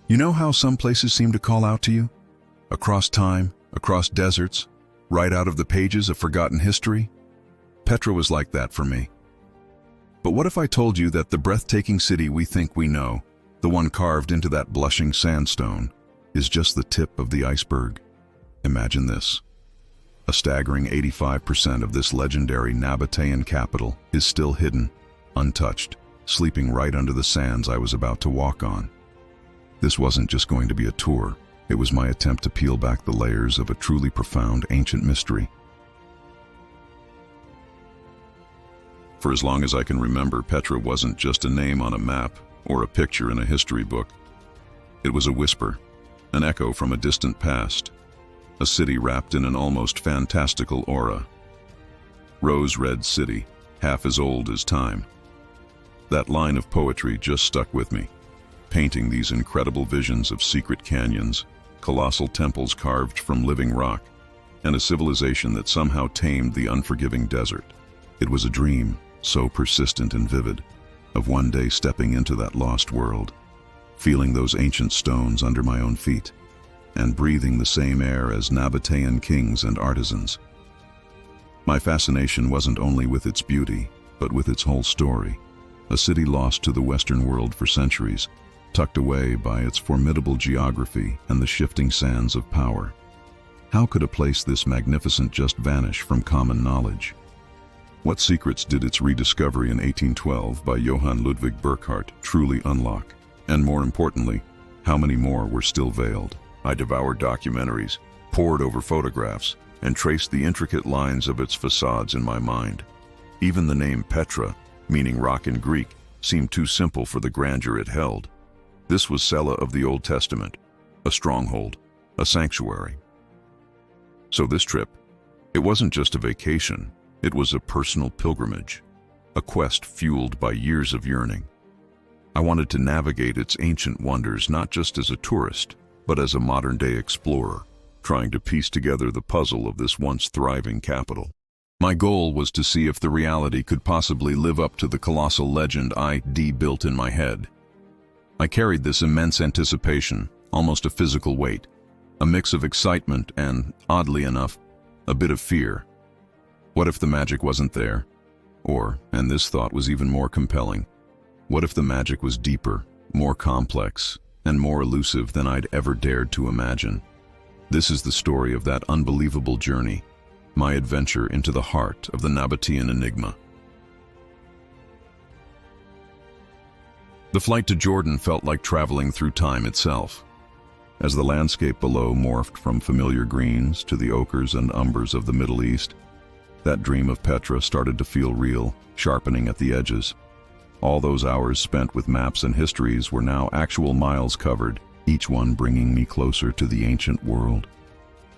You know how some places seem to call out to you? Across time, across deserts, right out of the pages of forgotten history? Petra was like that for me. But what if I told you that the breathtaking city we think we know, the one carved into that blushing sandstone, is just the tip of the iceberg? Imagine this. A staggering 85% of this legendary Nabataean capital is still hidden, untouched, sleeping right under the sands I was about to walk on. This wasn't just going to be a tour. It was my attempt to peel back the layers of a truly profound ancient mystery. For as long as I can remember, Petra wasn't just a name on a map or a picture in a history book. It was a whisper, an echo from a distant past, a city wrapped in an almost fantastical aura. Rose-red city, half as old as time. That line of poetry just stuck with me, painting these incredible visions of secret canyons, colossal temples carved from living rock, and a civilization that somehow tamed the unforgiving desert. It was a dream, so persistent and vivid, of one day stepping into that lost world, feeling those ancient stones under my own feet, and breathing the same air as Nabataean kings and artisans. My fascination wasn't only with its beauty, but with its whole story, a city lost to the Western world for centuries, tucked away by its formidable geography and the shifting sands of power. How could a place this magnificent just vanish from common knowledge? What secrets did its rediscovery in 1812 by Johann Ludwig Burckhardt truly unlock? And more importantly, how many more were still veiled? I devoured documentaries, pored over photographs, and traced the intricate lines of its facades in my mind. Even the name Petra, meaning rock in Greek, seemed too simple for the grandeur it held. This was Sela of the Old Testament, a stronghold, a sanctuary. So this trip, it wasn't just a vacation. It was a personal pilgrimage, a quest fueled by years of yearning. I wanted to navigate its ancient wonders not just as a tourist, but as a modern-day explorer, trying to piece together the puzzle of this once thriving capital. My goal was to see if the reality could possibly live up to the colossal legend I'd built in my head. I carried this immense anticipation, almost a physical weight, a mix of excitement and, oddly enough, a bit of fear. What if the magic wasn't there? Or, and this thought was even more compelling, what if the magic was deeper, more complex, and more elusive than I'd ever dared to imagine? This is the story of that unbelievable journey, my adventure into the heart of the Nabataean enigma. The flight to Jordan felt like traveling through time itself. As the landscape below morphed from familiar greens to the ochres and umbers of the Middle East, that dream of Petra started to feel real, sharpening at the edges. All those hours spent with maps and histories were now actual miles covered, each one bringing me closer to the ancient world.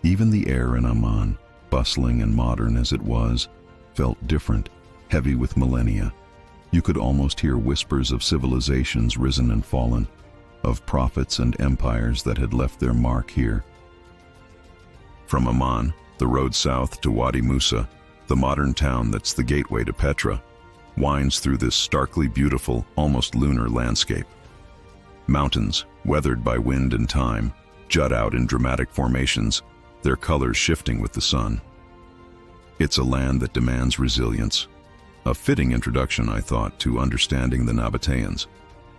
Even the air in Amman, bustling and modern as it was, felt different, heavy with millennia. You could almost hear whispers of civilizations risen and fallen, of prophets and empires that had left their mark here. From Amman, the road south to Wadi Musa, the modern town that's the gateway to Petra, winds through this starkly beautiful, almost lunar landscape. Mountains, weathered by wind and time, jut out in dramatic formations, their colors shifting with the sun. It's a land that demands resilience. A fitting introduction, I thought, to understanding the Nabataeans,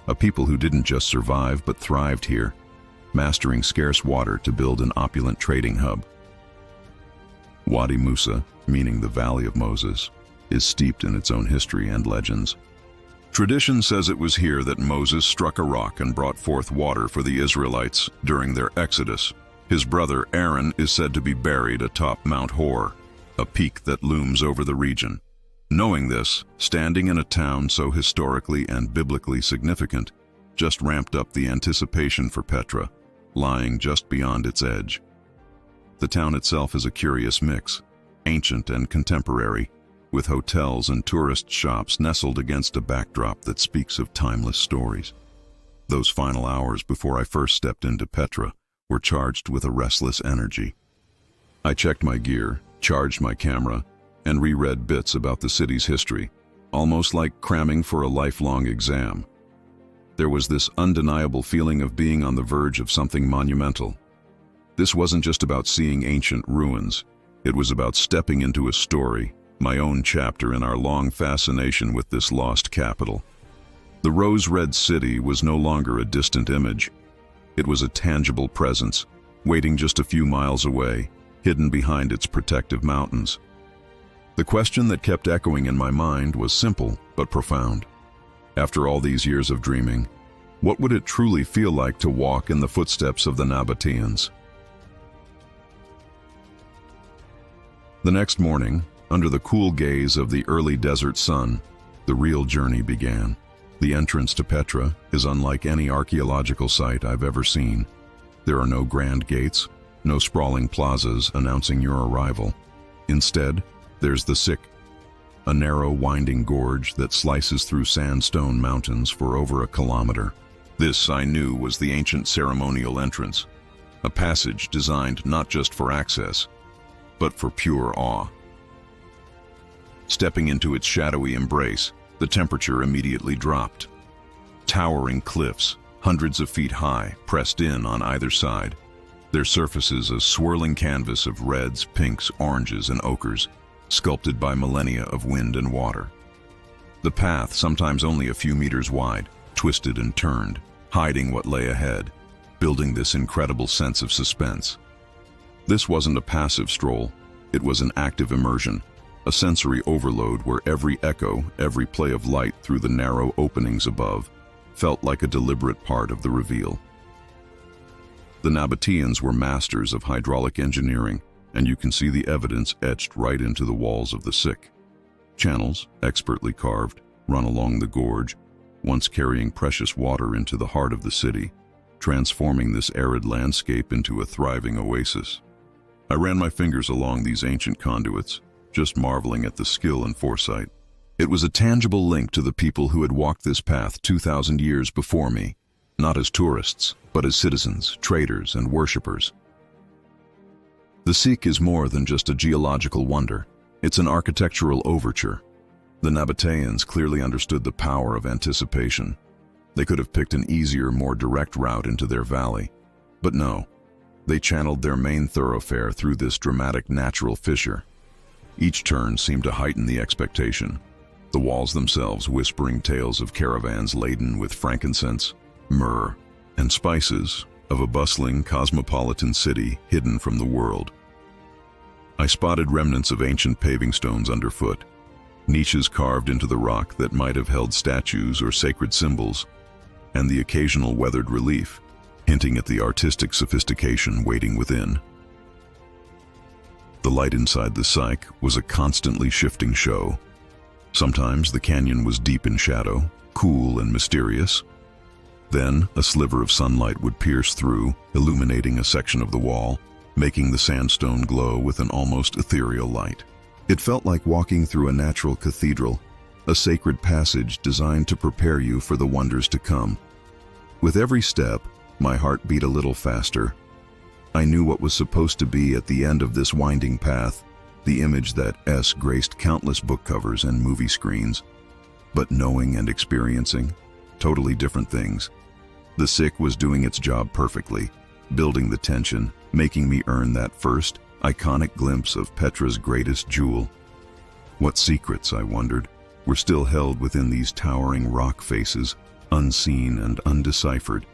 a people who didn't just survive but thrived here, mastering scarce water to build an opulent trading hub. Wadi Musa, meaning the Valley of Moses, is steeped in its own history and legends. Tradition says it was here that Moses struck a rock and brought forth water for the Israelites during their exodus. His brother Aaron is said to be buried atop Mount Hor, a peak that looms over the region. Knowing this, standing in a town so historically and biblically significant just ramped up the anticipation for Petra, lying just beyond its edge. The town itself is a curious mix, ancient and contemporary, with hotels and tourist shops nestled against a backdrop that speaks of timeless stories. Those final hours before I first stepped into Petra were charged with a restless energy. I checked my gear, charged my camera, and reread bits about the city's history, almost like cramming for a lifelong exam. There was this undeniable feeling of being on the verge of something monumental. This wasn't just about seeing ancient ruins. It was about stepping into a story, my own chapter in our long fascination with this lost capital. The rose-red city was no longer a distant image. It was a tangible presence, waiting just a few miles away, hidden behind its protective mountains. The question that kept echoing in my mind was simple but profound. After all these years of dreaming, what would it truly feel like to walk in the footsteps of the Nabataeans? The next morning, under the cool gaze of the early desert sun, the real journey began. The entrance to Petra is unlike any archaeological site I've ever seen. There are no grand gates, no sprawling plazas announcing your arrival. Instead, there's the Sick, a narrow, winding gorge that slices through sandstone mountains for over a kilometer. This, I knew, was the ancient ceremonial entrance, a passage designed not just for access, but for pure awe. Stepping into its shadowy embrace, the temperature immediately dropped. Towering cliffs, hundreds of feet high, pressed in on either side, their surfaces a swirling canvas of reds, pinks, oranges, and ochres, sculpted by millennia of wind and water. The path, sometimes only a few meters wide, twisted and turned, hiding what lay ahead, building this incredible sense of suspense. This wasn't a passive stroll, it was an active immersion, a sensory overload where every echo, every play of light through the narrow openings above, felt like a deliberate part of the reveal. The Nabataeans were masters of hydraulic engineering, and you can see the evidence etched right into the walls of the Sick. Channels, expertly carved, run along the gorge, once carrying precious water into the heart of the city, transforming this arid landscape into a thriving oasis. I ran my fingers along these ancient conduits, just marveling at the skill and foresight. It was a tangible link to the people who had walked this path 2,000 years before me, not as tourists, but as citizens, traders, and worshippers. The Sick is more than just a geological wonder. It's an architectural overture. The Nabataeans clearly understood the power of anticipation. They could have picked an easier, more direct route into their valley. But no, they channeled their main thoroughfare through this dramatic natural fissure. Each turn seemed to heighten the expectation, the walls themselves whispering tales of caravans laden with frankincense, myrrh, and spices of a bustling, cosmopolitan city hidden from the world. I spotted remnants of ancient paving stones underfoot, niches carved into the rock that might have held statues or sacred symbols, and the occasional weathered relief, hinting at the artistic sophistication waiting within. The light inside the Sick was a constantly shifting show. Sometimes the canyon was deep in shadow, cool and mysterious. Then a sliver of sunlight would pierce through, illuminating a section of the wall, making the sandstone glow with an almost ethereal light. It felt like walking through a natural cathedral, a sacred passage designed to prepare you for the wonders to come. With every step, my heart beat a little faster. I knew what was supposed to be at the end of this winding path, the image that graced countless book covers and movie screens. But knowing and experiencing, totally different things. The Sick was doing its job perfectly, building the tension, making me earn that first, iconic glimpse of Petra's greatest jewel. What secrets, I wondered, were still held within these towering rock faces, unseen and undeciphered.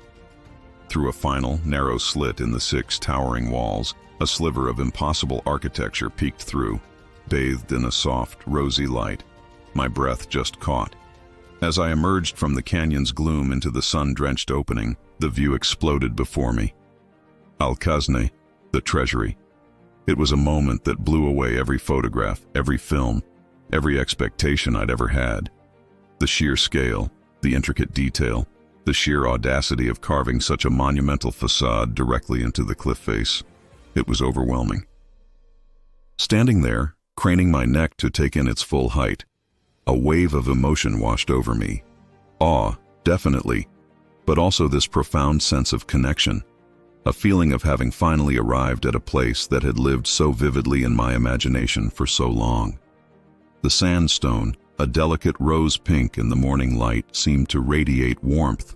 Through a final, narrow slit in the Sick's towering walls, a sliver of impossible architecture peeked through, bathed in a soft, rosy light. My breath just caught. As I emerged from the canyon's gloom into the sun-drenched opening, the view exploded before me. Al-Khazne, the Treasury. It was a moment that blew away every photograph, every film, every expectation I'd ever had. The sheer scale, the intricate detail, the sheer audacity of carving such a monumental facade directly into the cliff face. It was overwhelming. Standing there, craning my neck to take in its full height, a wave of emotion washed over me. Awe, definitely, but also this profound sense of connection, a feeling of having finally arrived at a place that had lived so vividly in my imagination for so long. The sandstone, a delicate rose pink in the morning light, seemed to radiate warmth,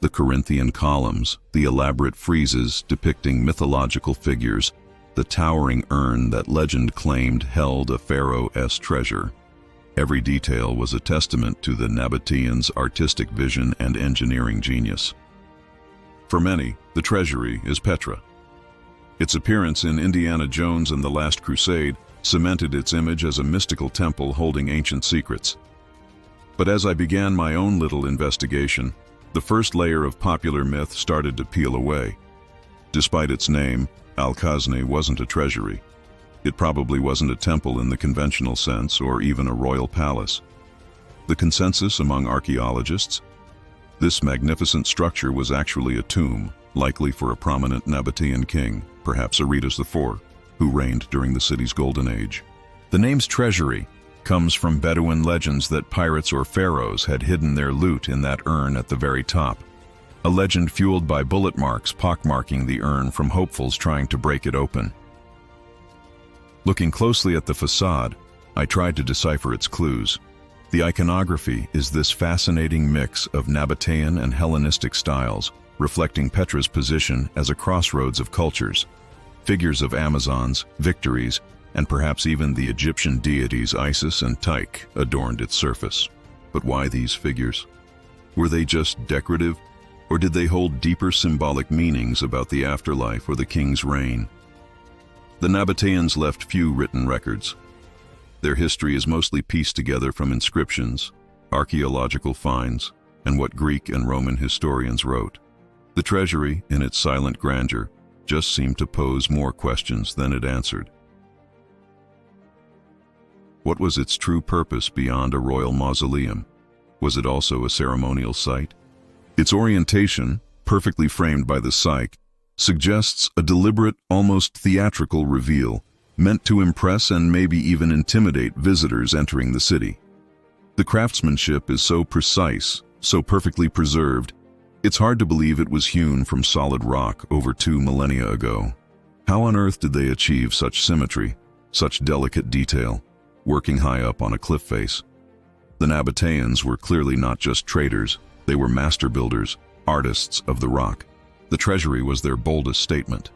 The Corinthian columns, the elaborate friezes depicting mythological figures, the towering urn that legend claimed held a pharaoh's treasure. Every detail was a testament to the Nabataeans' artistic vision and engineering genius. For many, the Treasury is Petra. Its appearance in Indiana Jones and the Last Crusade cemented its image as a mystical temple holding ancient secrets. But as I began my own little investigation, the first layer of popular myth started to peel away. Despite its name, Al-Khazni wasn't a treasury. It probably wasn't a temple in the conventional sense, or even a royal palace. The consensus among archaeologists? This magnificent structure was actually a tomb, likely for a prominent Nabataean king, perhaps Aretas IV, who reigned during the city's golden age. The name's treasury comes from Bedouin legends that pirates or pharaohs had hidden their loot in that urn at the very top. A legend fueled by bullet marks pockmarking the urn from hopefuls trying to break it open. Looking closely at the facade, I tried to decipher its clues. The iconography is this fascinating mix of Nabataean and Hellenistic styles, reflecting Petra's position as a crossroads of cultures. Figures of Amazons, victories, and perhaps even the Egyptian deities Isis and Tyche adorned its surface. But why these figures? Were they just decorative, or did they hold deeper symbolic meanings about the afterlife or the king's reign? The Nabataeans left few written records. Their history is mostly pieced together from inscriptions, archaeological finds, and what Greek and Roman historians wrote. The treasury, in its silent grandeur, just seemed to pose more questions than it answered. What was its true purpose beyond a royal mausoleum? Was it also a ceremonial site? Its orientation, perfectly framed by the psyche, suggests a deliberate, almost theatrical reveal, meant to impress and maybe even intimidate visitors entering the city. The craftsmanship is so precise, so perfectly preserved, it's hard to believe it was hewn from solid rock over 2 millennia ago. How on earth did they achieve such symmetry, such delicate detail, working high up on a cliff face? The Nabataeans were clearly not just traders, they were master builders, artists of the rock. The treasury was their boldest statement,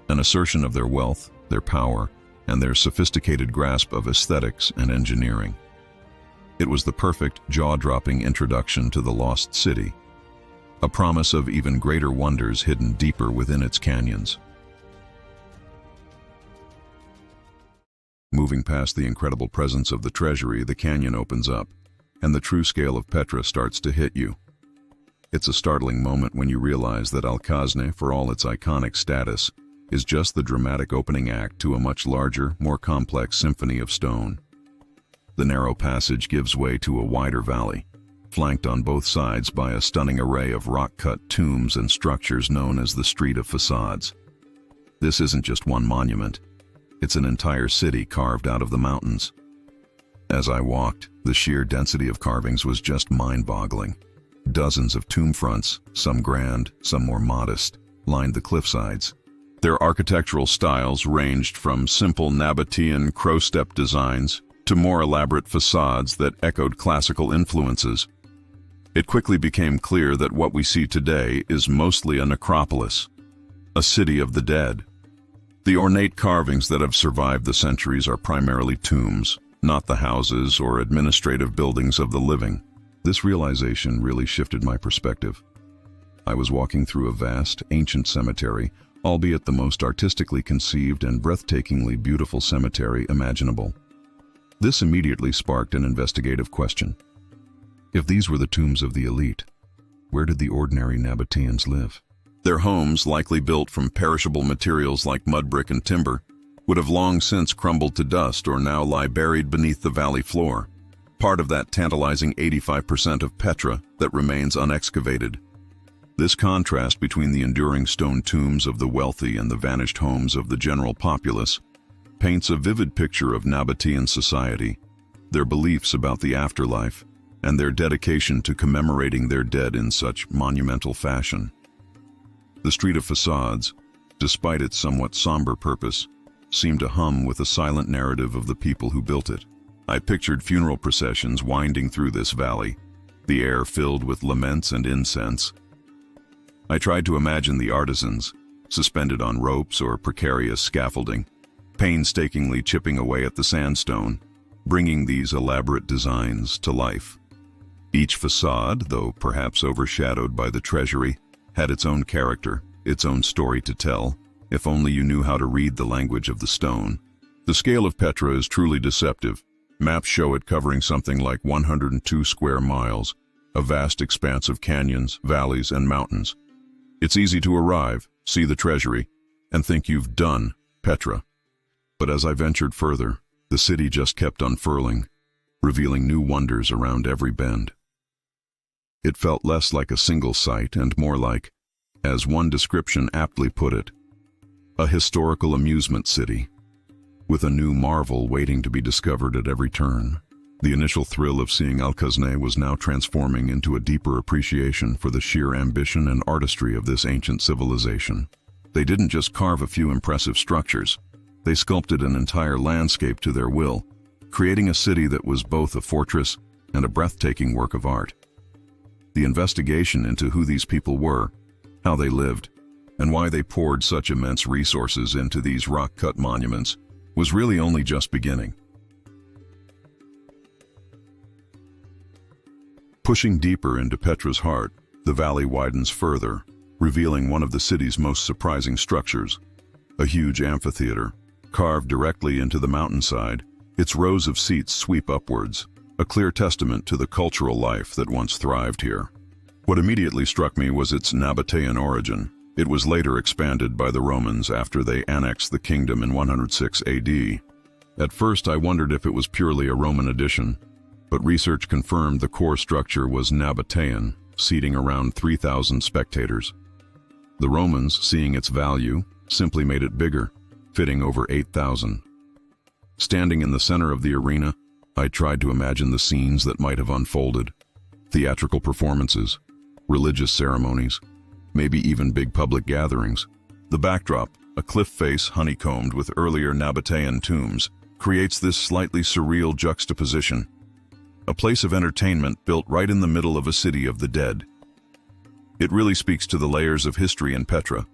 an assertion of their wealth, their power, and their sophisticated grasp of aesthetics and engineering. It was the perfect, jaw-dropping introduction to the lost city, a promise of even greater wonders hidden deeper within its canyons. Moving past the incredible presence of the treasury, the canyon opens up, and the true scale of Petra starts to hit you. It's a startling moment when you realize that Al-Khazni, for all its iconic status, is just the dramatic opening act to a much larger, more complex symphony of stone. The narrow passage gives way to a wider valley, flanked on both sides by a stunning array of rock-cut tombs and structures known as the Street of Facades. This isn't just one monument, it's an entire city carved out of the mountains. As I walked, the sheer density of carvings was just mind-boggling. Dozens of tomb fronts, some grand, some more modest, lined the cliffsides. Their architectural styles ranged from simple Nabataean crow-step designs to more elaborate facades that echoed classical influences. It quickly became clear that what we see today is mostly a necropolis, a city of the dead. The ornate carvings that have survived the centuries are primarily tombs, not the houses or administrative buildings of the living. This realization really shifted my perspective. I was walking through a vast, ancient cemetery, albeit the most artistically conceived and breathtakingly beautiful cemetery imaginable. This immediately sparked an investigative question. If these were the tombs of the elite, where did the ordinary Nabataeans live? Their homes, likely built from perishable materials like mud brick and timber, would have long since crumbled to dust or now lie buried beneath the valley floor, part of that tantalizing 85% of Petra that remains unexcavated. This contrast between the enduring stone tombs of the wealthy and the vanished homes of the general populace paints a vivid picture of Nabataean society, their beliefs about the afterlife, and their dedication to commemorating their dead in such monumental fashion. The Street of Facades, despite its somewhat somber purpose, seemed to hum with a silent narrative of the people who built it. I pictured funeral processions winding through this valley, the air filled with laments and incense, I tried to imagine the artisans, suspended on ropes or precarious scaffolding, painstakingly chipping away at the sandstone, bringing these elaborate designs to life. Each facade, though perhaps overshadowed by the Treasury, had its own character, its own story to tell, if only you knew how to read the language of the stone. The scale of Petra is truly deceptive. Maps show it covering something like 102 square miles, a vast expanse of canyons, valleys, and mountains. It's easy to arrive, see the Treasury, and think you've done Petra. But as I ventured further, the city just kept unfurling, revealing new wonders around every bend. It felt less like a single site and more like, as one description aptly put it, a historical amusement city, with a new marvel waiting to be discovered at every turn. The initial thrill of seeing Alcazne was now transforming into a deeper appreciation for the sheer ambition and artistry of this ancient civilization. They didn't just carve a few impressive structures, they sculpted an entire landscape to their will, creating a city that was both a fortress and a breathtaking work of art. The investigation into who these people were, how they lived, and why they poured such immense resources into these rock-cut monuments was really only just beginning. Pushing deeper into Petra's heart, the valley widens further, revealing one of the city's most surprising structures, a huge amphitheater. Carved directly into the mountainside, its rows of seats sweep upwards, a clear testament to the cultural life that once thrived here. What immediately struck me was its Nabataean origin. It was later expanded by the Romans after they annexed the kingdom in 106 AD. At first I wondered if it was purely a Roman addition, but research confirmed the core structure was Nabataean, seating around 3,000 spectators. The Romans, seeing its value, simply made it bigger, fitting over 8,000. Standing in the center of the arena, I tried to imagine the scenes that might have unfolded. Theatrical performances, religious ceremonies, maybe even big public gatherings. The backdrop, a cliff face honeycombed with earlier Nabataean tombs, creates this slightly surreal juxtaposition. A place of entertainment built right in the middle of a city of the dead. It really speaks to the layers of history in Petra,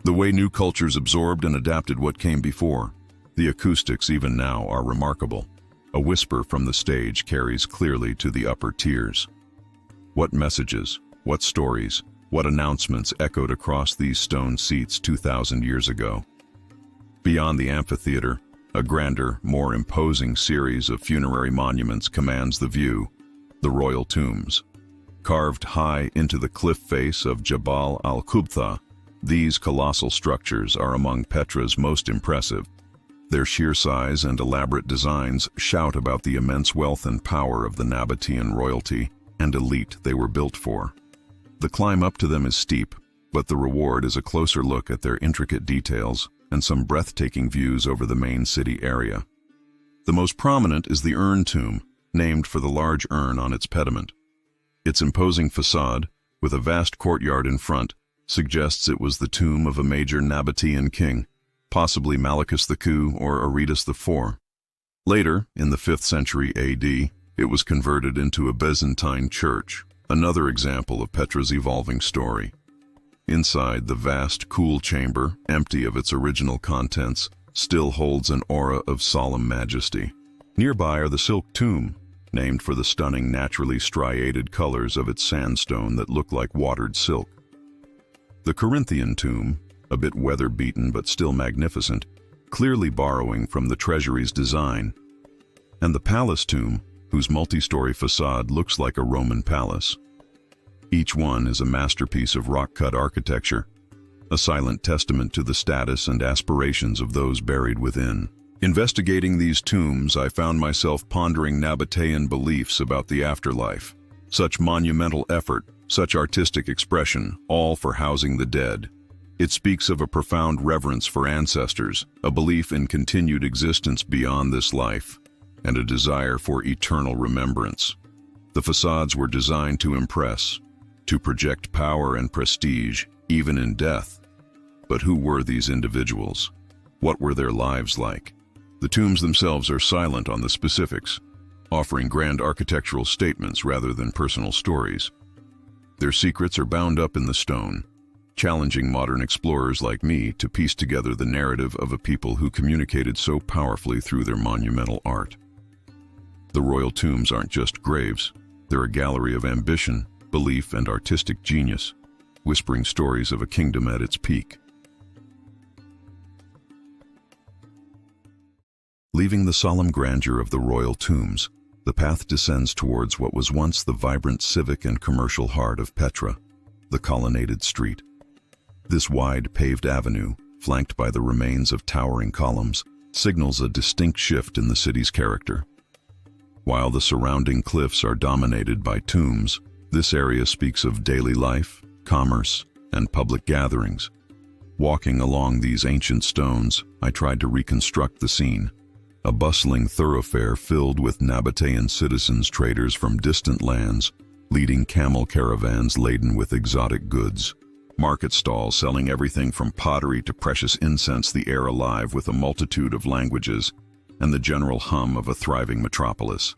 the way new cultures absorbed and adapted what came before. The acoustics even now are remarkable. A whisper from the stage carries clearly to the upper tiers. What messages, what stories, what announcements echoed across these stone seats 2,000 years ago? Beyond the amphitheater, a grander, more imposing series of funerary monuments commands the view, the royal tombs. Carved high into the cliff face of Jabal al-Qubtha, these colossal structures are among Petra's most impressive. Their sheer size and elaborate designs shout about the immense wealth and power of the Nabataean royalty and elite they were built for. The climb up to them is steep, but the reward is a closer look at their intricate details and some breathtaking views over the main city area. The most prominent is the urn tomb, named for the large urn on its pediment. Its imposing facade, with a vast courtyard in front, suggests it was the tomb of a major Nabataean king, possibly Malichus II or Aretas IV. Later, in the 5th century AD, it was converted into a Byzantine church, another example of Petra's evolving story. Inside, the vast, cool chamber, empty of its original contents, still holds an aura of solemn majesty. Nearby are the silk tomb, named for the stunning naturally striated colors of its sandstone that look like watered silk. The Corinthian tomb, a bit weather-beaten but still magnificent, clearly borrowing from the Treasury's design. And the palace tomb, whose multi-story facade looks like a Roman palace. Each one is a masterpiece of rock-cut architecture, a silent testament to the status and aspirations of those buried within. Investigating these tombs, I found myself pondering Nabataean beliefs about the afterlife. Such monumental effort, such artistic expression, all for housing the dead. It speaks of a profound reverence for ancestors, a belief in continued existence beyond this life, and a desire for eternal remembrance. The facades were designed to impress, to project power and prestige, even in death. But who were these individuals? What were their lives like? The tombs themselves are silent on the specifics, offering grand architectural statements rather than personal stories. Their secrets are bound up in the stone, challenging modern explorers like me to piece together the narrative of a people who communicated so powerfully through their monumental art. The royal tombs aren't just graves, they're a gallery of ambition, belief, and artistic genius, whispering stories of a kingdom at its peak. Leaving the solemn grandeur of the royal tombs, the path descends towards what was once the vibrant civic and commercial heart of Petra, the colonnaded street. This wide, paved avenue, flanked by the remains of towering columns, signals a distinct shift in the city's character. While the surrounding cliffs are dominated by tombs, this area speaks of daily life, commerce, and public gatherings. Walking along these ancient stones, I tried to reconstruct the scene. A bustling thoroughfare filled with Nabataean citizens, traders from distant lands, leading camel caravans laden with exotic goods. Market stalls selling everything from pottery to precious incense, the air alive with a multitude of languages, and the general hum of a thriving metropolis.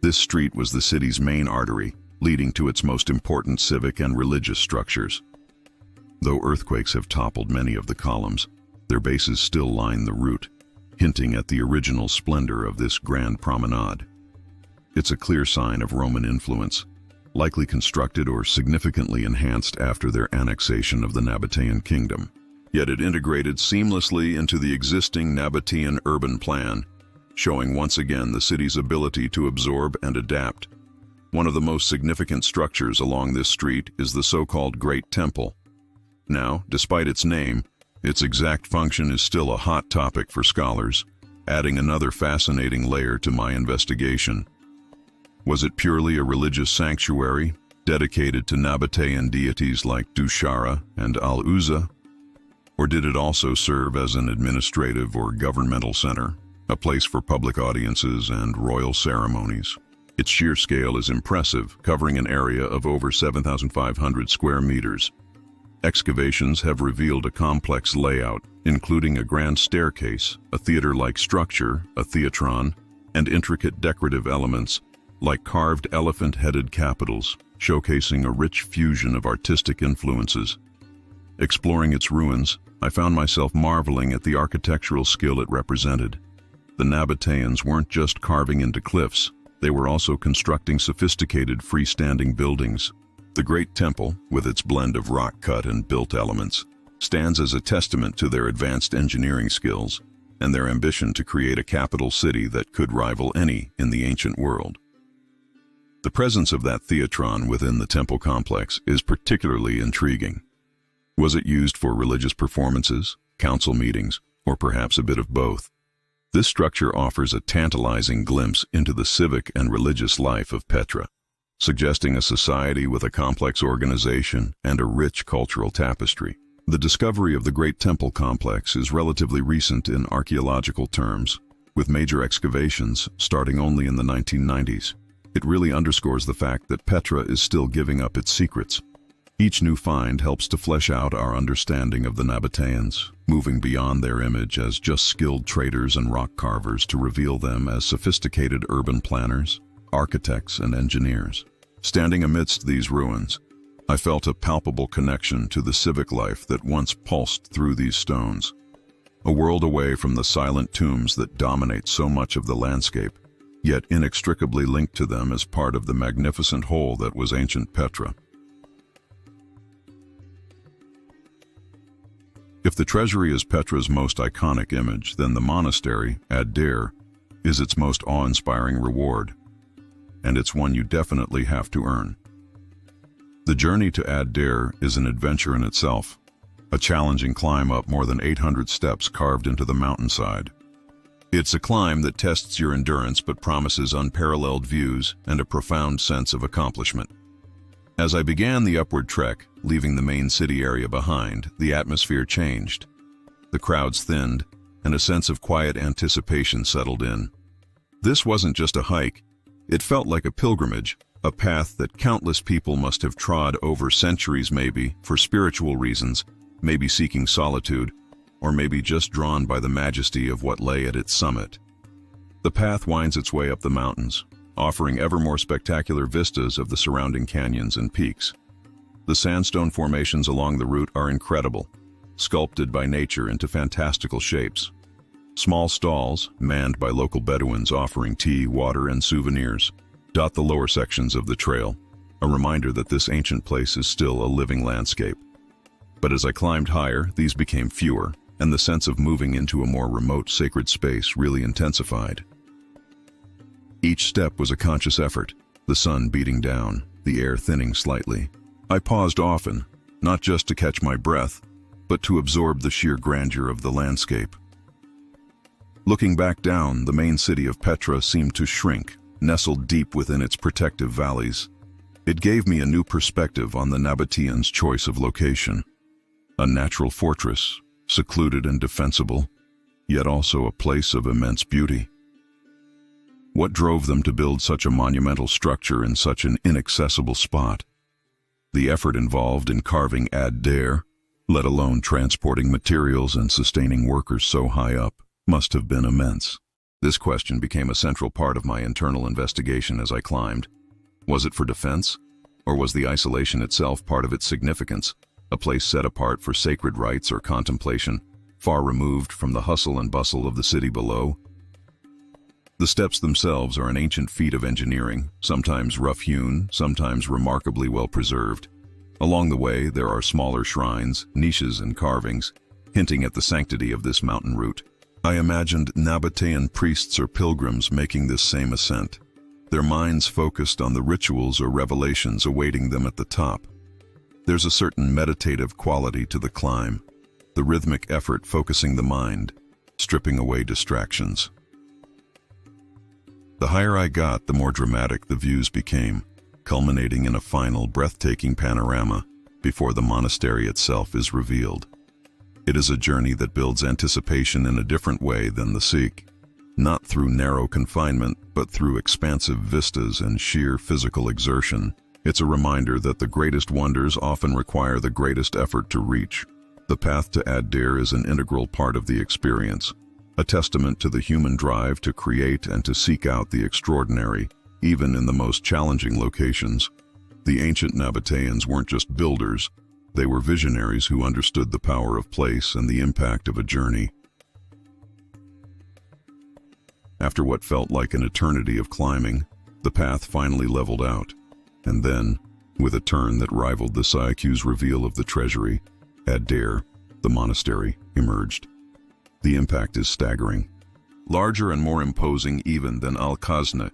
This street was the city's main artery, leading to its most important civic and religious structures. Though earthquakes have toppled many of the columns, their bases still line the route, hinting at the original splendor of this grand promenade. It's a clear sign of Roman influence, likely constructed or significantly enhanced after their annexation of the Nabataean kingdom. Yet it integrated seamlessly into the existing Nabataean urban plan, showing once again the city's ability to absorb and adapt. One of the most significant structures along this street is the so-called Great Temple. Now, despite its name, its exact function is still a hot topic for scholars, adding another fascinating layer to my investigation. Was it purely a religious sanctuary, dedicated to Nabataean deities like Dushara and Al-Uzza? Or did it also serve as an administrative or governmental center, a place for public audiences and royal ceremonies? Its sheer scale is impressive, covering an area of over 7,500 square meters. Excavations have revealed a complex layout, including a grand staircase, a theater-like structure, a theatron, and intricate decorative elements, like carved elephant-headed capitals, showcasing a rich fusion of artistic influences. Exploring its ruins, I found myself marveling at the architectural skill it represented. The Nabataeans weren't just carving into cliffs, they were also constructing sophisticated freestanding buildings. The Great Temple, with its blend of rock-cut and built elements, stands as a testament to their advanced engineering skills and their ambition to create a capital city that could rival any in the ancient world. The presence of that theatron within the temple complex is particularly intriguing. Was it used for religious performances, council meetings, or perhaps a bit of both? This structure offers a tantalizing glimpse into the civic and religious life of Petra, suggesting a society with a complex organization and a rich cultural tapestry. The discovery of the Great Temple complex is relatively recent in archaeological terms, with major excavations starting only in the 1990s. It really underscores the fact that Petra is still giving up its secrets. Each new find helps to flesh out our understanding of the Nabataeans, moving beyond their image as just skilled traders and rock carvers to reveal them as sophisticated urban planners, architects, and engineers. Standing amidst these ruins, I felt a palpable connection to the civic life that once pulsed through these stones. A world away from the silent tombs that dominate so much of the landscape, yet inextricably linked to them as part of the magnificent whole that was ancient Petra. If the Treasury is Petra's most iconic image, then the monastery, Ad-Dir, is its most awe-inspiring reward, and it's one you definitely have to earn. The journey to Ad-Dir is an adventure in itself, a challenging climb up more than 800 steps carved into the mountainside. It's a climb that tests your endurance but promises unparalleled views and a profound sense of accomplishment. As I began the upward trek, leaving the main city area behind, the atmosphere changed. The crowds thinned, and a sense of quiet anticipation settled in. This wasn't just a hike. It felt like a pilgrimage, a path that countless people must have trod over centuries, maybe for spiritual reasons, maybe seeking solitude, or maybe just drawn by the majesty of what lay at its summit. The path winds its way up the mountains, offering ever more spectacular vistas of the surrounding canyons and peaks. The sandstone formations along the route are incredible, sculpted by nature into fantastical shapes. Small stalls, manned by local Bedouins offering tea, water, and souvenirs, dot the lower sections of the trail, a reminder that this ancient place is still a living landscape. But as I climbed higher, these became fewer, and the sense of moving into a more remote sacred space really intensified. Each step was a conscious effort, the sun beating down, the air thinning slightly. I paused often, not just to catch my breath, but to absorb the sheer grandeur of the landscape. Looking back down, the main city of Petra seemed to shrink, nestled deep within its protective valleys. It gave me a new perspective on the Nabataeans' choice of location. A natural fortress, secluded and defensible, yet also a place of immense beauty. What drove them to build such a monumental structure in such an inaccessible spot? The effort involved in carving Ad-Dair, let alone transporting materials and sustaining workers so high up, must have been immense. This question became a central part of my internal investigation as I climbed. Was it for defense? Or was the isolation itself part of its significance, a place set apart for sacred rites or contemplation, far removed from the hustle and bustle of the city below? The steps themselves are an ancient feat of engineering, sometimes rough-hewn, sometimes remarkably well-preserved. Along the way, there are smaller shrines, niches, and carvings, hinting at the sanctity of this mountain route. I imagined Nabataean priests or pilgrims making this same ascent, their minds focused on the rituals or revelations awaiting them at the top. There's a certain meditative quality to the climb, the rhythmic effort focusing the mind, stripping away distractions. The higher I got, the more dramatic the views became, culminating in a final, breathtaking panorama before the monastery itself is revealed. It is a journey that builds anticipation in a different way than the Sikh, not through narrow confinement, but through expansive vistas and sheer physical exertion. It's a reminder that the greatest wonders often require the greatest effort to reach. The path to Ad-Dair is an integral part of the experience, a testament to the human drive to create and to seek out the extraordinary, even in the most challenging locations. The ancient Nabataeans weren't just builders, they were visionaries who understood the power of place and the impact of a journey. After what felt like an eternity of climbing, the path finally leveled out, and then, with a turn that rivaled the Syracuse reveal of the Treasury, Ad-Dair, the monastery, emerged. The impact is staggering. Larger and more imposing even than Al-Khazna,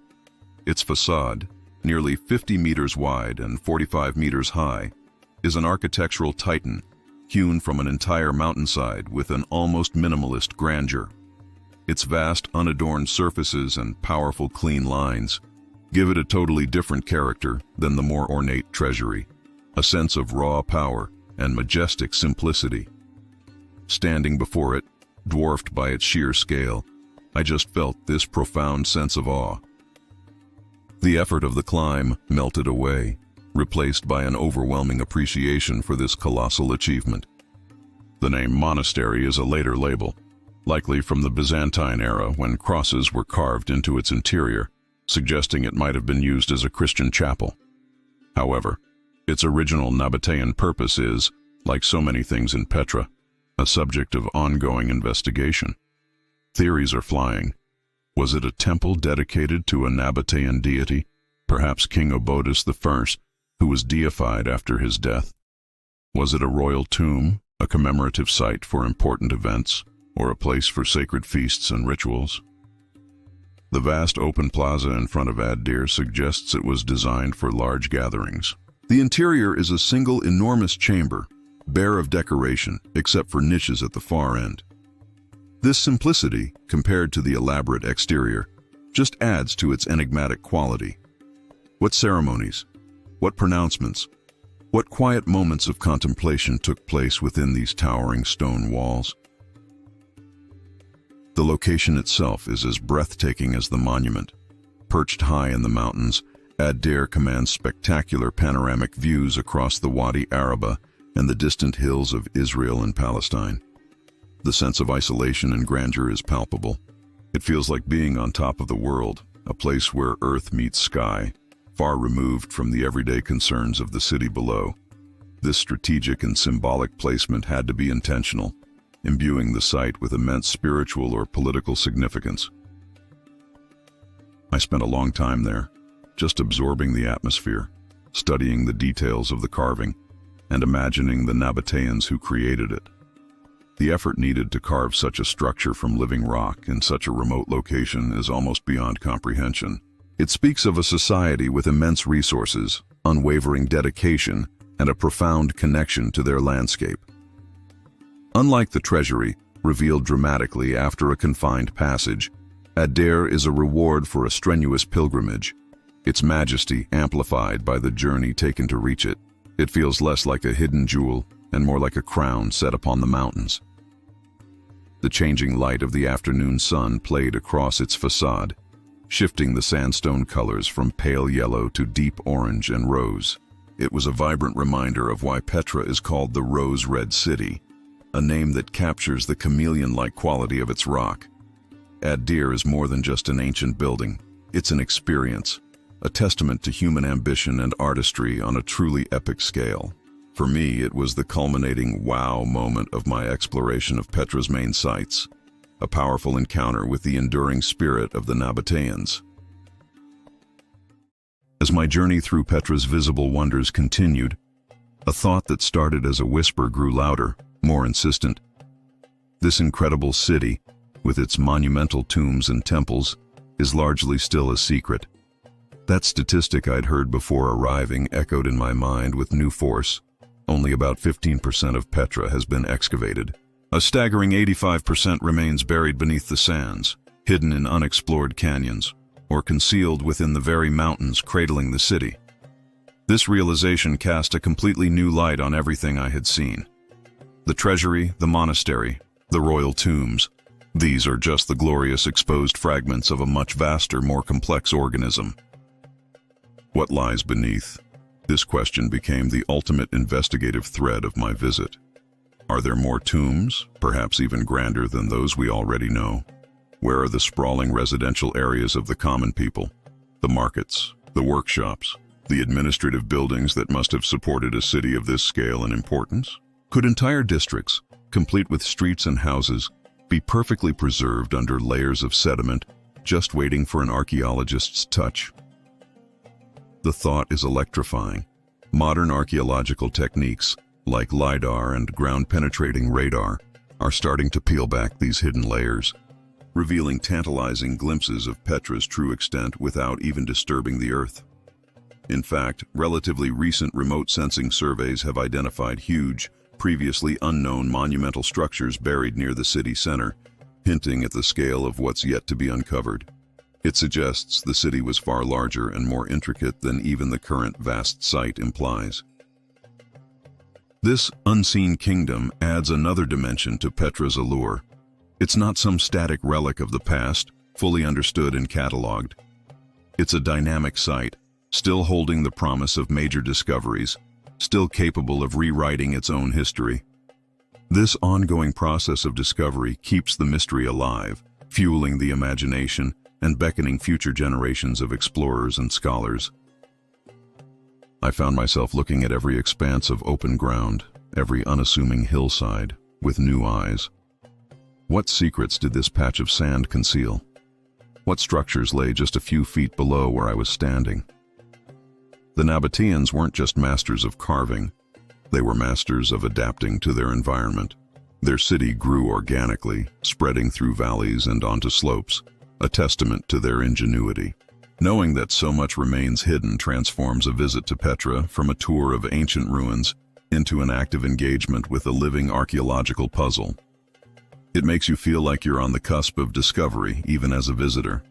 its facade, nearly 50 meters wide and 45 meters high, is an architectural titan, hewn from an entire mountainside with an almost minimalist grandeur. Its vast, unadorned surfaces and powerful, clean lines give it a totally different character than the more ornate Treasury, a sense of raw power and majestic simplicity. Standing before it, dwarfed by its sheer scale, I just felt this profound sense of awe. The effort of the climb melted away, replaced by an overwhelming appreciation for this colossal achievement. The name Monastery is a later label, likely from the Byzantine era when crosses were carved into its interior, suggesting it might have been used as a Christian chapel. However, its original Nabataean purpose is, like so many things in Petra, a subject of ongoing investigation. Theories are flying. Was it a temple dedicated to a Nabataean deity, perhaps King Obotus I, who was deified after his death? Was it a royal tomb, a commemorative site for important events, or a place for sacred feasts and rituals? The vast open plaza in front of Ad-Dair suggests it was designed for large gatherings. The interior is a single enormous chamber, bare of decoration except for niches at the far end. This simplicity, compared to the elaborate exterior, just adds to its enigmatic quality. What ceremonies, what pronouncements, what quiet moments of contemplation took place within these towering stone walls? The location itself is as breathtaking as the monument. Perched high in the mountains, Ad-Dair commands spectacular panoramic views across the Wadi Araba and the distant hills of Israel and Palestine. The sense of isolation and grandeur is palpable. It feels like being on top of the world, a place where earth meets sky, far removed from the everyday concerns of the city below. This strategic and symbolic placement had to be intentional, imbuing the site with immense spiritual or political significance. I spent a long time there, just absorbing the atmosphere, studying the details of the carving, and imagining the Nabataeans who created it. The effort needed to carve such a structure from living rock in such a remote location is almost beyond comprehension. It speaks of a society with immense resources, unwavering dedication, and a profound connection to their landscape. Unlike the Treasury, revealed dramatically after a confined passage, allure is a reward for a strenuous pilgrimage, its majesty amplified by the journey taken to reach it. It feels less like a hidden jewel and more like a crown set upon the mountains. The changing light of the afternoon sun played across its facade, shifting the sandstone colors from pale yellow to deep orange and rose. It was a vibrant reminder of why Petra is called the Rose-Red City, a name that captures the chameleon-like quality of its rock. Allure is more than just an ancient building. It's an experience, a testament to human ambition and artistry on a truly epic scale. For me, it was the culminating wow moment of my exploration of Petra's main sites, a powerful encounter with the enduring spirit of the Nabataeans. As my journey through Petra's visible wonders continued, a thought that started as a whisper grew louder, more insistent. This incredible city, with its monumental tombs and temples, is largely still a secret. That statistic I'd heard before arriving echoed in my mind with new force. Only about 15% of Petra has been excavated. A staggering 85% remains buried beneath the sands, hidden in unexplored canyons, or concealed within the very mountains cradling the city. This realization cast a completely new light on everything I had seen. The treasury, the monastery, the royal tombs. These are just the glorious exposed fragments of a much vaster, more complex organism. What lies beneath? This question became the ultimate investigative thread of my visit. Are there more tombs, perhaps even grander than those we already know? Where are the sprawling residential areas of the common people, the markets, the workshops, the administrative buildings that must have supported a city of this scale and importance? Could entire districts, complete with streets and houses, be perfectly preserved under layers of sediment, just waiting for an archaeologist's touch? The thought is electrifying. Modern archaeological techniques, like LiDAR and ground-penetrating radar, are starting to peel back these hidden layers, revealing tantalizing glimpses of Petra's true extent without even disturbing the earth. In fact, relatively recent remote sensing surveys have identified huge, previously unknown monumental structures buried near the city center, hinting at the scale of what's yet to be uncovered. It suggests the city was far larger and more intricate than even the current vast site implies. This unseen kingdom adds another dimension to Petra's allure. It's not some static relic of the past, fully understood and cataloged. It's a dynamic site, still holding the promise of major discoveries, still capable of rewriting its own history. This ongoing process of discovery keeps the mystery alive, fueling the imagination and beckoning future generations of explorers and scholars. I found myself looking at every expanse of open ground, every unassuming hillside, with new eyes. What secrets did this patch of sand conceal? What structures lay just a few feet below where I was standing? The Nabataeans weren't just masters of carving, they were masters of adapting to their environment. Their city grew organically, spreading through valleys and onto slopes, a testament to their ingenuity. Knowing that so much remains hidden transforms a visit to Petra from a tour of ancient ruins into an active engagement with a living archaeological puzzle. It makes you feel like you're on the cusp of discovery, even as a visitor.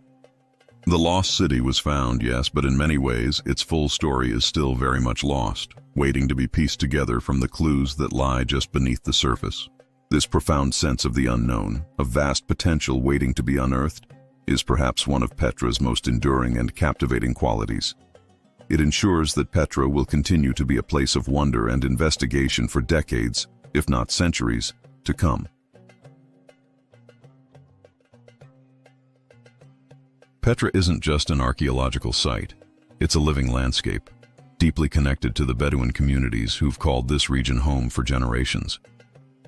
The lost city was found, yes, but in many ways, its full story is still very much lost, waiting to be pieced together from the clues that lie just beneath the surface. This profound sense of the unknown, of vast potential waiting to be unearthed, is perhaps one of Petra's most enduring and captivating qualities. It ensures that Petra will continue to be a place of wonder and investigation for decades, if not centuries, to come. Petra isn't just an archaeological site, it's a living landscape. deeply connected to the Bedouin communities who've called this region home for generations.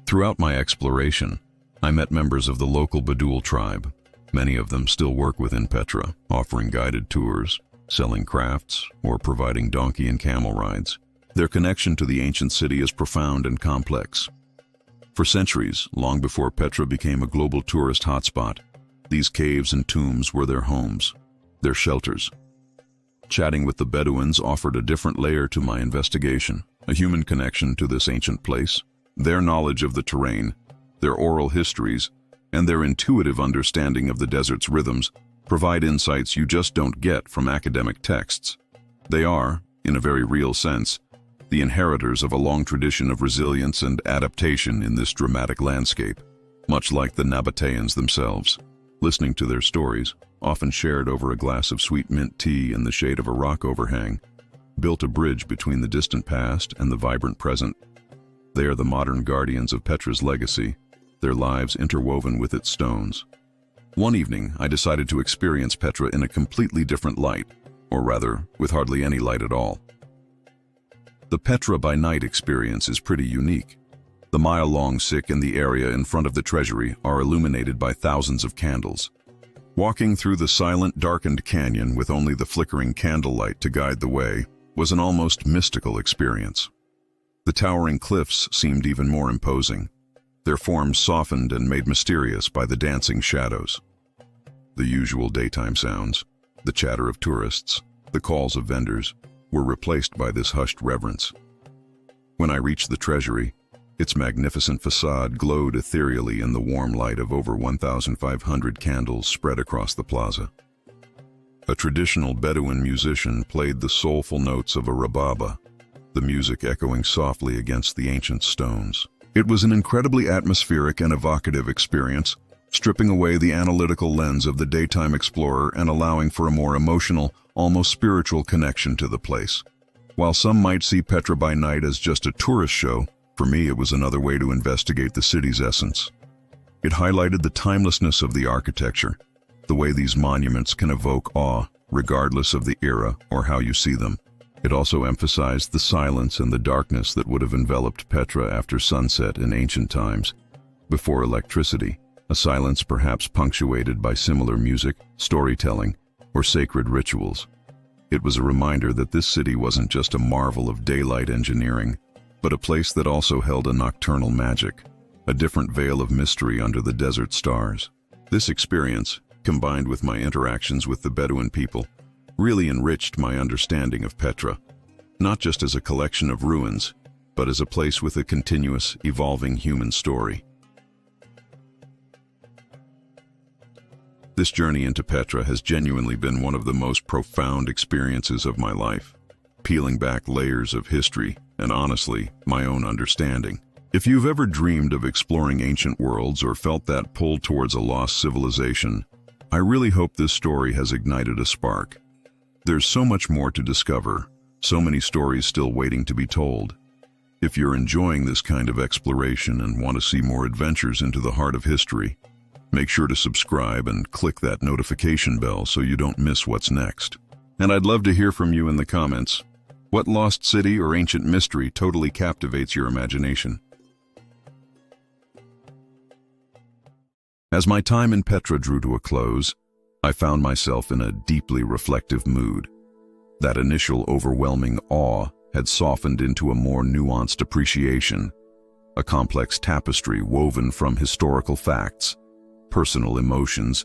Throughout my exploration, I met members of the local Bedouin tribe. Many of them still work within Petra, offering guided tours, selling crafts, or providing donkey and camel rides. Their connection to the ancient city is profound and complex. For centuries, long before Petra became a global tourist hotspot, these caves and tombs were their homes, their shelters. Chatting with the Bedouins offered a different layer to my investigation, a human connection to this ancient place. Their knowledge of the terrain, their oral histories, and their intuitive understanding of the desert's rhythms provide insights you just don't get from academic texts. They are, in a very real sense, the inheritors of a long tradition of resilience and adaptation in this dramatic landscape, much like the Nabataeans themselves. Listening to their stories, often shared over a glass of sweet mint tea in the shade of a rock overhang, built a bridge between the distant past and the vibrant present. They are the modern guardians of Petra's legacy, their lives interwoven with its stones. One evening, I decided to experience Petra in a completely different light, or rather, with hardly any light at all. The Petra by night experience is pretty unique. The mile-long Sikh in the area in front of the Treasury are illuminated by thousands of candles. Walking through the silent, darkened canyon with only the flickering candlelight to guide the way was an almost mystical experience. The towering cliffs seemed even more imposing, their forms softened and made mysterious by the dancing shadows. The usual daytime sounds, the chatter of tourists, the calls of vendors, were replaced by this hushed reverence. When I reached the Treasury, its magnificent facade glowed ethereally in the warm light of over 1,500 candles spread across the plaza. A traditional Bedouin musician played the soulful notes of a rababa, the music echoing softly against the ancient stones. It was an incredibly atmospheric and evocative experience, stripping away the analytical lens of the daytime explorer and allowing for a more emotional, almost spiritual connection to the place. While some might see Petra by night as just a tourist show, for me it was another way to investigate the city's essence. It highlighted the timelessness of the architecture, the way these monuments can evoke awe, regardless of the era or how you see them. It also emphasized the silence and the darkness that would have enveloped Petra after sunset in ancient times, before electricity, a silence perhaps punctuated by similar music, storytelling, or sacred rituals. It was a reminder that this city wasn't just a marvel of daylight engineering, but a place that also held a nocturnal magic, a different veil of mystery under the desert stars. This experience, combined with my interactions with the Bedouin people, really enriched my understanding of Petra, not just as a collection of ruins, but as a place with a continuous, evolving human story. This journey into Petra has genuinely been one of the most profound experiences of my life, peeling back layers of history and, honestly, my own understanding. If you've ever dreamed of exploring ancient worlds or felt that pull towards a lost civilization, I really hope this story has ignited a spark. There's so much more to discover, so many stories still waiting to be told. If you're enjoying this kind of exploration and want to see more adventures into the heart of history, make sure to subscribe and click that notification bell so you don't miss what's next. And I'd love to hear from you in the comments. What lost city or ancient mystery totally captivates your imagination? As my time in Petra drew to a close, I found myself in a deeply reflective mood. That initial overwhelming awe had softened into a more nuanced appreciation, a complex tapestry woven from historical facts, personal emotions,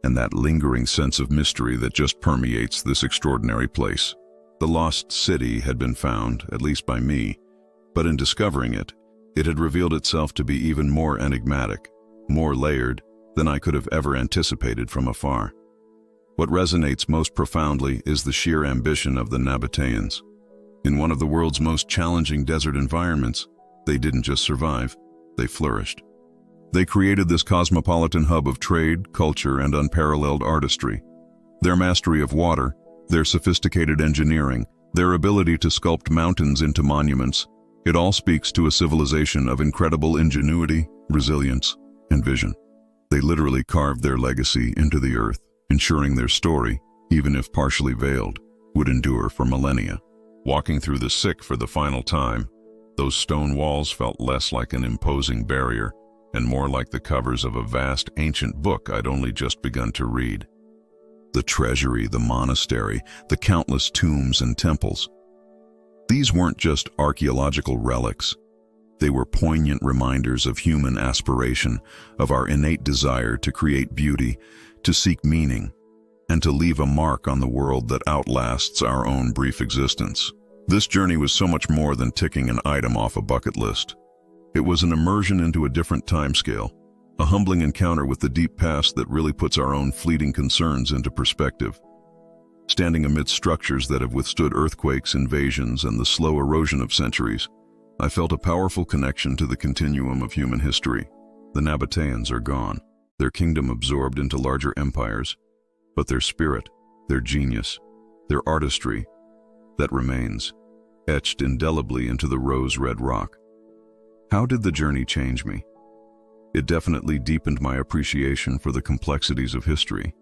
and that lingering sense of mystery that just permeates this extraordinary place. The lost city had been found, at least by me, but in discovering it, it had revealed itself to be even more enigmatic, more layered than I could have ever anticipated from afar. What resonates most profoundly is the sheer ambition of the Nabataeans. In one of the world's most challenging desert environments, they didn't just survive, they flourished. They created this cosmopolitan hub of trade, culture, and unparalleled artistry. Their mastery of water, their sophisticated engineering, their ability to sculpt mountains into monuments, it all speaks to a civilization of incredible ingenuity, resilience, and vision. They literally carved their legacy into the earth, ensuring their story, even if partially veiled, would endure for millennia. Walking through the sick for the final time, those stone walls felt less like an imposing barrier and more like the covers of a vast ancient book I'd only just begun to read. The Treasury, the Monastery, the countless tombs and temples. These weren't just archaeological relics. They were poignant reminders of human aspiration, of our innate desire to create beauty, to seek meaning, and to leave a mark on the world that outlasts our own brief existence. This journey was so much more than ticking an item off a bucket list. It was an immersion into a different timescale, a humbling encounter with the deep past that really puts our own fleeting concerns into perspective. Standing amidst structures that have withstood earthquakes, invasions, and the slow erosion of centuries, I felt a powerful connection to the continuum of human history. The Nabataeans are gone, their kingdom absorbed into larger empires, but their spirit, their genius, their artistry, that remains, etched indelibly into the rose-red rock. How did the journey change me? It definitely deepened my appreciation for the complexities of history,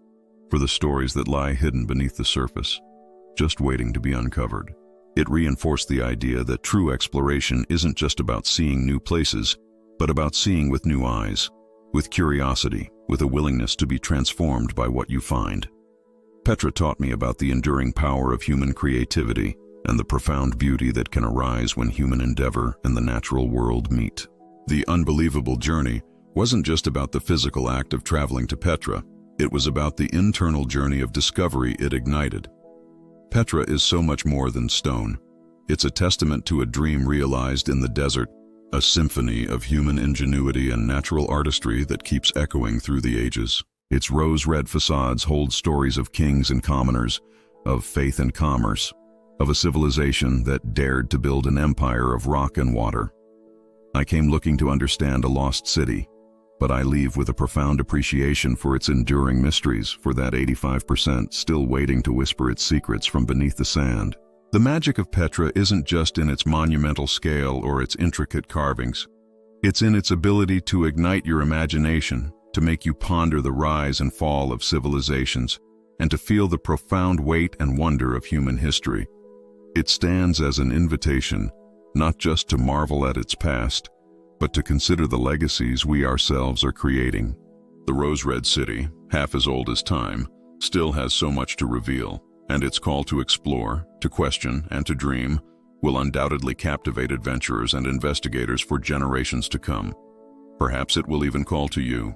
for the stories that lie hidden beneath the surface, just waiting to be uncovered. It reinforced the idea that true exploration isn't just about seeing new places, but about seeing with new eyes, with curiosity, with a willingness to be transformed by what you find. Petra taught me about the enduring power of human creativity and the profound beauty that can arise when human endeavor and the natural world meet. The unbelievable journey wasn't just about the physical act of traveling to Petra. It was about the internal journey of discovery it ignited. Petra is so much more than stone. It's a testament to a dream realized in the desert, a symphony of human ingenuity and natural artistry that keeps echoing through the ages. Its rose-red facades hold stories of kings and commoners, of faith and commerce, of a civilization that dared to build an empire of rock and water. I came looking to understand a lost city, but I leave with a profound appreciation for its enduring mysteries, for that 85% still waiting to whisper its secrets from beneath the sand. The magic of Petra isn't just in its monumental scale or its intricate carvings. It's in its ability to ignite your imagination, to make you ponder the rise and fall of civilizations, and to feel the profound weight and wonder of human history. It stands as an invitation, not just to marvel at its past, but to consider the legacies we ourselves are creating. The Rose-Red City, half as old as time, still has so much to reveal, and its call to explore, to question, and to dream will undoubtedly captivate adventurers and investigators for generations to come. Perhaps it will even call to you,